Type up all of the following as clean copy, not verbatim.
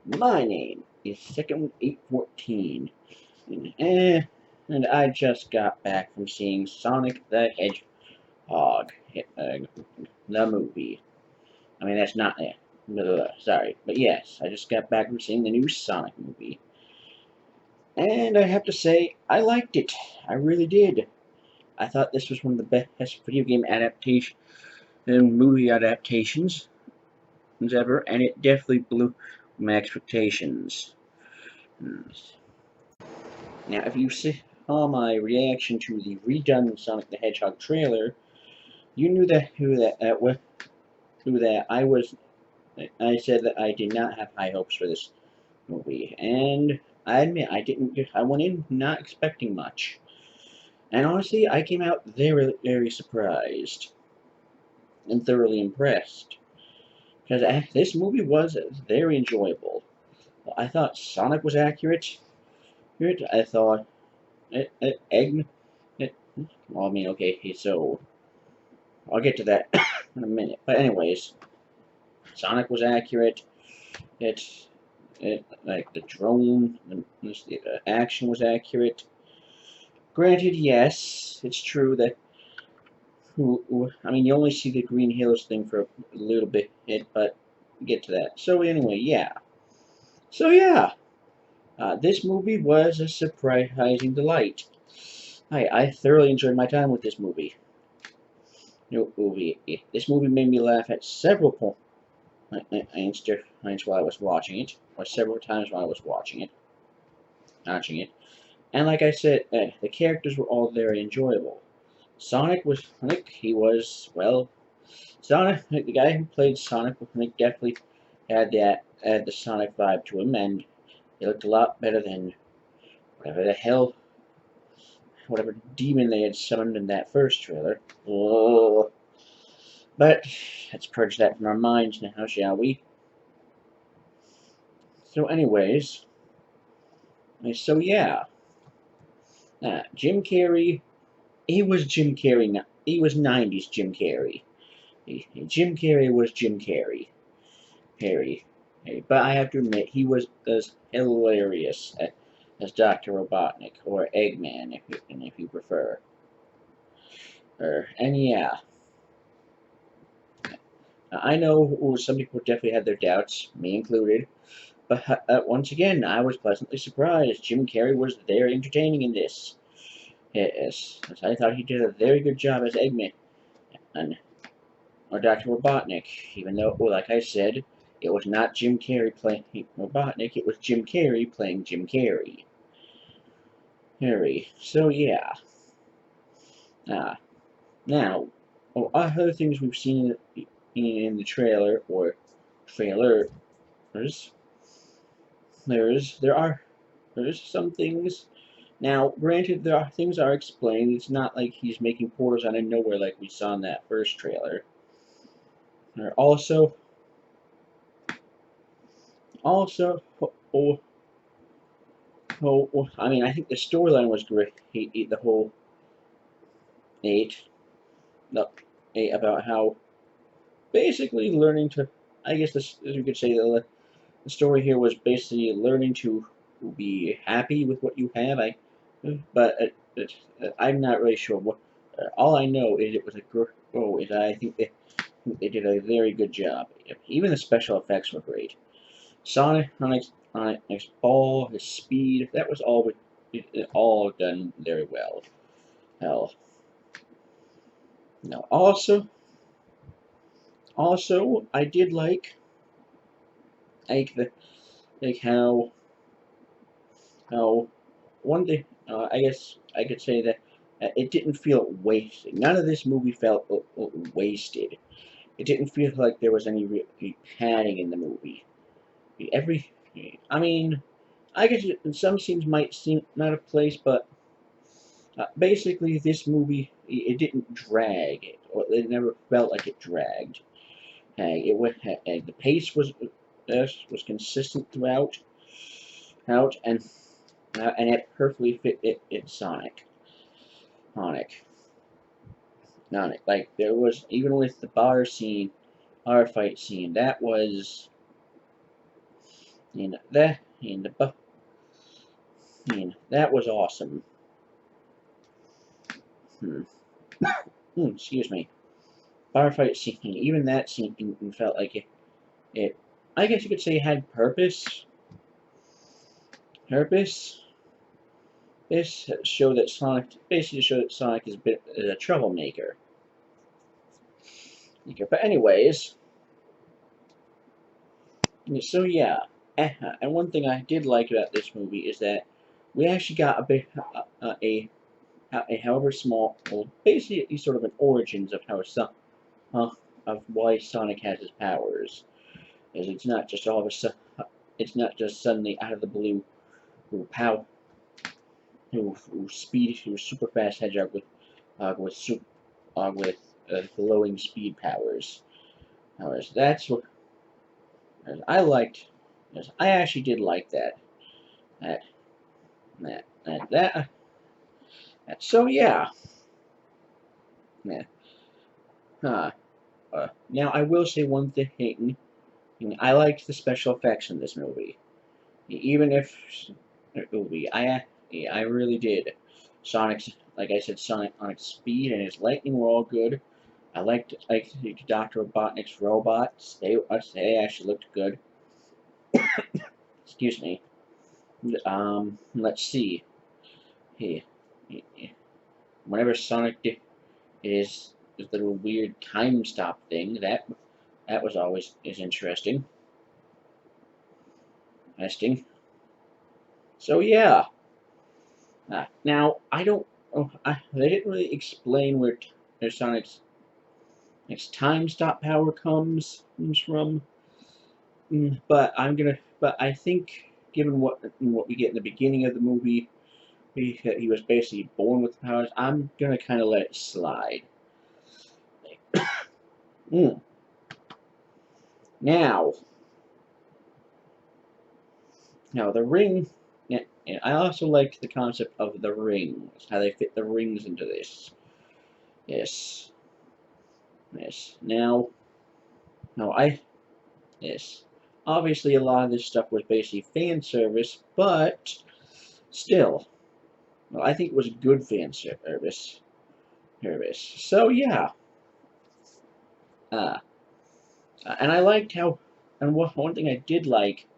My name is Second 814, and I just got back from seeing Sonic the Hedgehog, the movie. I mean, that's not it. Sorry, but yes, I just got back from seeing the new Sonic movie, and I have to say, I liked it. I really did. I thought this was one of the best video game adaptation and movie adaptations ever, and it definitely blew my expectations. Now, if you saw my reaction to the redone Sonic the Hedgehog trailer, you knew that who that I was. I said that I did not have high hopes for this movie, and I admit I didn't. I went in not expecting much, and honestly, I came out very, very surprised and thoroughly impressed because this movie was very enjoyable. I thought Sonic was accurate. I thought Egg. Well, I mean, okay, so I'll get to that in a minute. But anyways, Sonic was accurate. It, like the drone, the action was accurate. Granted, yes, it's true that I mean, you only see the Green Hills thing for a little bit, but get to that. So anyway, yeah. So yeah, this movie was a surprising delight. I thoroughly enjoyed my time with this movie. This movie made me laugh at several points while I was watching it, or several times while I was watching it. And like I said, the characters were all very enjoyable. Sonic, he was, well, Sonic, the guy who played Sonic, definitely had the Sonic vibe to him, and he looked a lot better than whatever the hell, whatever demon they had summoned in that first trailer. Oh. But let's purge that from our minds now, shall we? So anyways, so yeah, Jim Carrey, he was Jim Carrey. He was '90s Jim Carrey. Jim Carrey was Jim Carrey. But I have to admit, he was as hilarious as Dr. Robotnik or Eggman, if you prefer. And yeah, I know some people definitely had their doubts, me included. But once again, I was pleasantly surprised. Jim Carrey was very entertaining in this. Yes, I thought he did a very good job as Eggman and or Dr. Robotnik, even though, well, like I said, it was not Jim Carrey playing Robotnik, it was Jim Carrey playing Jim Carrey. So yeah. Now, other things we've seen in the trailer or trailers, there are some things. Now, granted, things are explained. It's not like he's making portals out of nowhere like we saw in that first trailer. There also, oh, I mean, I think the storyline was great. The whole eight, the eight about how basically learning to. I guess this, you could say, the story here was basically learning to be happy with what you have. But I'm not really sure what. All I know is it was a is I think they did a very good job. Even the special effects were great. Sonic's ball, his speed, that was all done very well. Hell, no. Also, I did like the like how one thing. I guess I could say that it didn't feel wasted. None of this movie felt wasted. It didn't feel like there was any real padding in the movie. Every, I mean, I guess some scenes might seem out of place, but basically this movie it didn't drag it, or it never felt like it dragged. The pace was consistent throughout, and it perfectly fit it Sonic. Like there was even with the bar fight scene, And that was awesome. Excuse me. Bar fight scene, even that scene felt like it, I guess you could say, had purpose. This showed that Sonic, basically showed that Sonic is a bit of a troublemaker. But anyways, so yeah, and one thing I did like about this movie is that we actually got a bit, however small, well, basically sort of an origins of of why Sonic has his powers. As it's not just all of a sudden, it's not just suddenly out of the blue, who who super fast hedgehog with glowing speed powers. That's what I liked. I actually did like that. That that that that. So yeah. Yeah. Huh. Now I will say one thing. I liked the special effects in this movie. Even if movie, I really did. Sonic's, like I said, Sonic's speed and his lightning were all good. I liked Dr. Robotnik's robots. They actually looked good. Excuse me. Let's see. Hey, whenever Sonic did his little weird time stop thing, that was always interesting. Interesting. So yeah. Now I don't. Oh, they didn't really explain where Sonic's next time stop power comes from. But I think, given what we get in the beginning of the movie, he was basically born with powers. I'm gonna kind of let it slide. Mm. Now, the ring. Yeah, and I also liked the concept of the rings, how they fit the rings into this. Yes, yes. Now I yes. Obviously, a lot of this stuff was basically fan service, but still, well, I think it was good fan service. So yeah, uh, and I liked how, and one thing I did like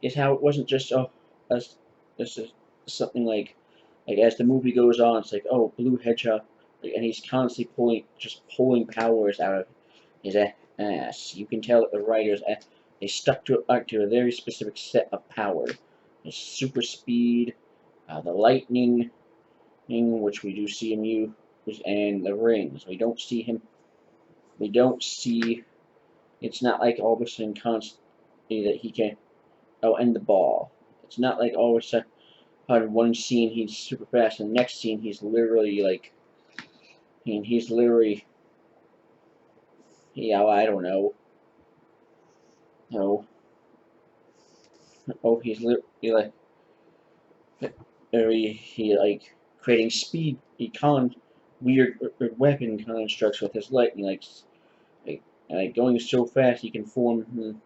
is how it wasn't just a, just something like as the movie goes on, it's like, oh, Blue Hedgehog, and he's constantly pulling powers out of his ass. You can tell that the writers they stuck to a very specific set of power. The super speed, the lightning, which we do see him use, and the rings. We don't see him. We don't see. It's not like all of a sudden constantly that he can. Oh, and the ball. It's not like all of a sudden one scene he's super fast, and the next scene he's literally like. He's literally. Yeah, I don't know. No. Oh, he's literally like. He like creating speed. Weird weapon constructs with his lightning, like going so fast he can form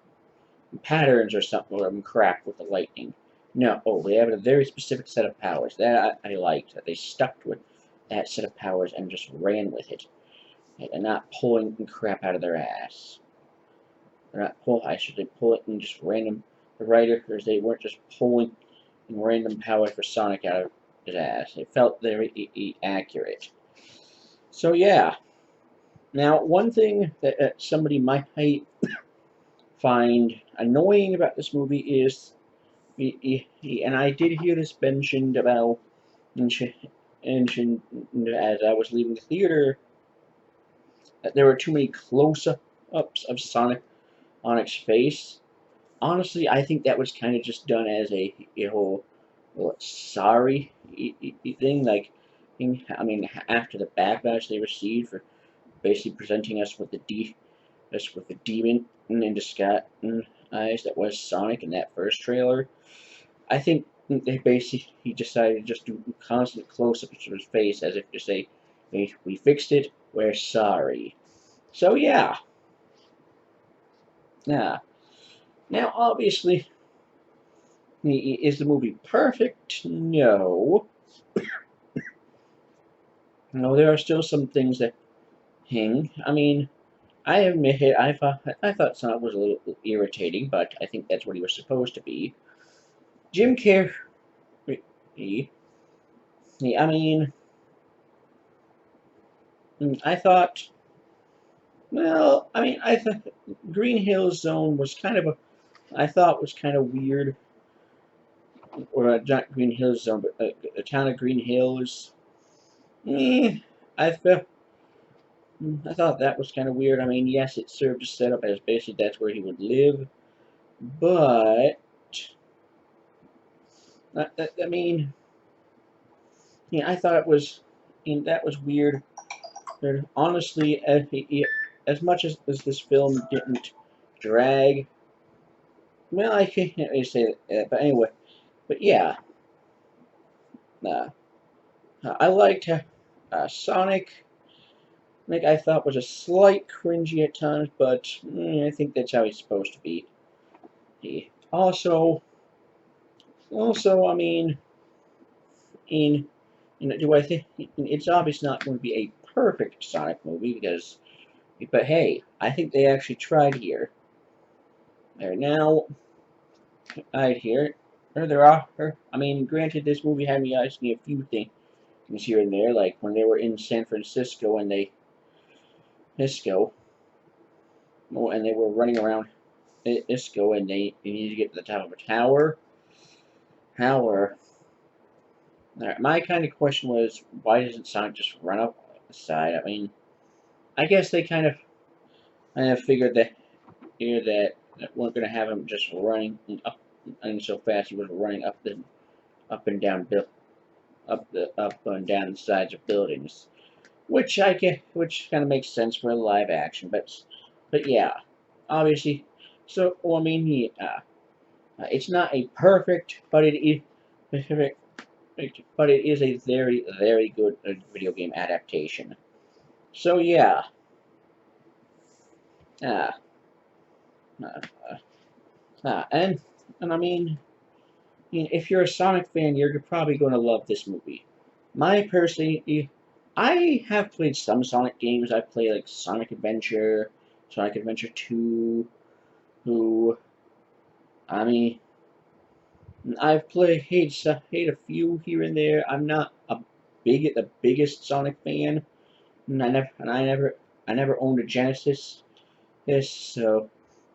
patterns or something or crap with the lightning. No, they have a very specific set of powers. That I liked, that they stuck to it, that set of powers, and just ran with it. And not pulling crap out of their ass. They're not I should say pull it and just random, the writers, they weren't just pulling random powers for Sonic out of his ass. It felt very accurate. So yeah. Now, one thing that somebody might find annoying about this movie is, and I did hear this mentioned as I was leaving the theater, that there were too many close-ups of Sonic's face. Honestly, I think that was kind of just done as a whole sorry thing. Like, I mean, after the backlash they received for basically presenting us with the demon in disguise that was Sonic in that first trailer. I think he decided to just do constant close-ups of his face as if to say, we fixed it, we're sorry. So yeah. Now obviously, Is the movie perfect? No. No, there are still some things that hang. I mean, I admit it, I thought Sonic was a little irritating, but I think that's what he was supposed to be. Jim Carrey, I mean, I thought, well, I mean, I thought Green Hill Zone was kind of I thought was kind of weird, or not Green Hill Zone, but the town of Green Hills. Eh, I felt, I thought that was kind of weird. I mean, yes, it served to set up as basically that's where he would live, but I mean, yeah, I thought it was, that was weird. Honestly, as much as this film didn't drag, well, I can't really say that, but anyway, but yeah, uh, I liked Sonic. Like I thought was a slight cringy at times, but I think that's how he's supposed to be. Also, I mean, in do I think it's obviously not going to be a perfect Sonic movie because, but hey, I think they actually tried here. There now, I here, or there are. I mean, granted, this movie had me asking a few things here and there, like when they were in San Francisco and Isco, and they were running around Isco and they needed to get to the top of a tower. However, my kind of question was, why doesn't Sonic just run up the side? I mean, I guess they kind of figured that that weren't going to have him just running up and so fast he was running up and down up and down the sides of buildings, which kind of makes sense for a live action, but yeah, obviously. So well, I mean, it's not a perfect, but it is but it is a very very good video game adaptation. So yeah, uh, uh, and I mean, if you're a Sonic fan, you're probably going to love this movie. My personally, I have played some Sonic games. I've played like Sonic Adventure, Sonic Adventure 2, who, I mean, I've played a few here and there. I'm not the biggest Sonic fan, and I never owned a Genesis. So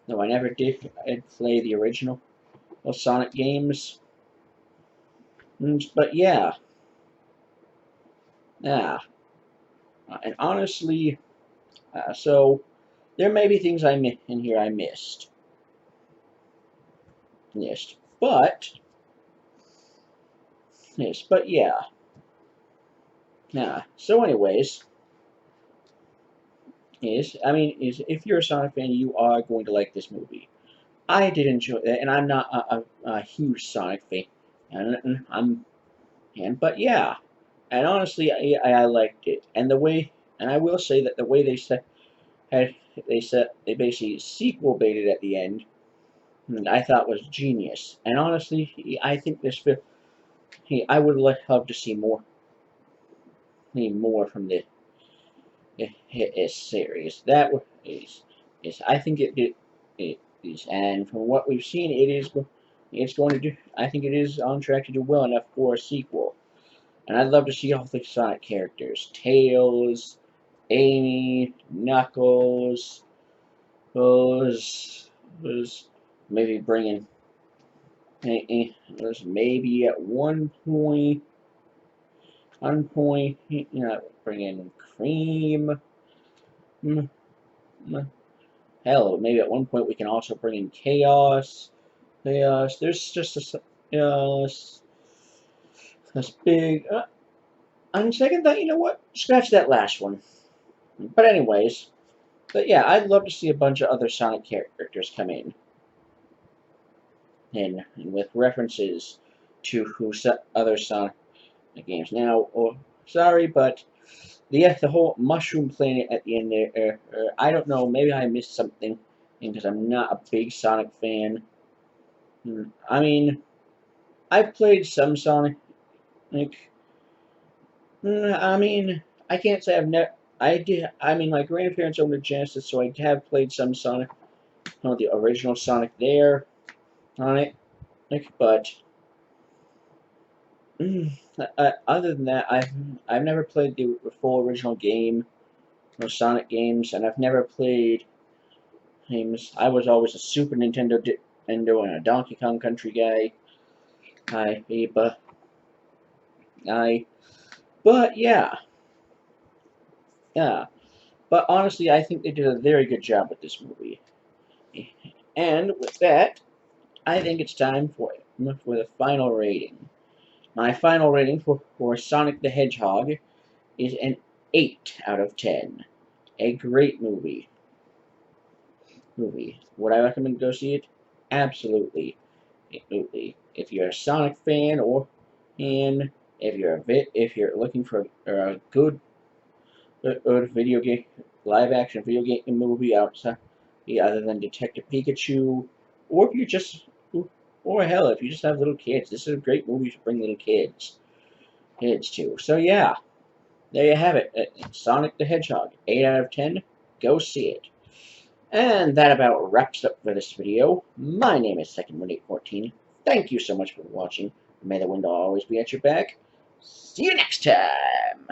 no, I never did. I'd play the original Sonic games. But yeah, and honestly, so there may be things in here I missed, but yeah. So anyways, if you're a Sonic fan, you are going to like this movie. I did enjoy it, and I'm not a huge Sonic fan, but yeah, and honestly, I liked it, and I will say that the way had they basically sequel baited at the end, I thought was genius. And honestly, I think this film, I would love to see more from the series. Is I think it is, and from what we've seen, it's going to do. I think it is on track to do well enough for a sequel. And I'd love to see all the Sonic characters: Tails, Amy, Knuckles, those maybe bringing. Maybe at one point, bring in Cream. Mm, mm, Hell, maybe at one point we can also bring in Chaos. There's just this big. On second thought, you know what? Scratch that last one. But anyways, but yeah, I'd love to see a bunch of other Sonic characters come in, and with references to other Sonic games. Now, sorry, but the whole mushroom planet at the end there, I don't know, maybe I missed something because I'm not a big Sonic fan. I mean, I've played some Sonic. Like, I mean, I can't say I've never. I did. I mean, my grandparents owned a Genesis, so I have played some Sonic. The original Sonic there on it. Like, but other than that, I've never played the full original game, or Sonic games, and I've never played games. I was always a Super Nintendo and a Donkey Kong Country guy. But I, but yeah. But honestly, I think they did a very good job with this movie. And with that, I think it's time for the final rating. My final rating for Sonic the Hedgehog is an 8 out of 10. A great movie. Would I recommend go see it? Absolutely. Absolutely. If you're a Sonic fan and if you're looking for a good video game live action video game movie outside other than Detective Pikachu, or if you just or hell if you just have little kids, this is a great movie to bring little kids to. So yeah, there you have it. Sonic the Hedgehog, 8 out of 10. Go see it. And that about wraps up for this video. My name is Second1814. Thank you so much for watching. May the wind always be at your back. See you next time.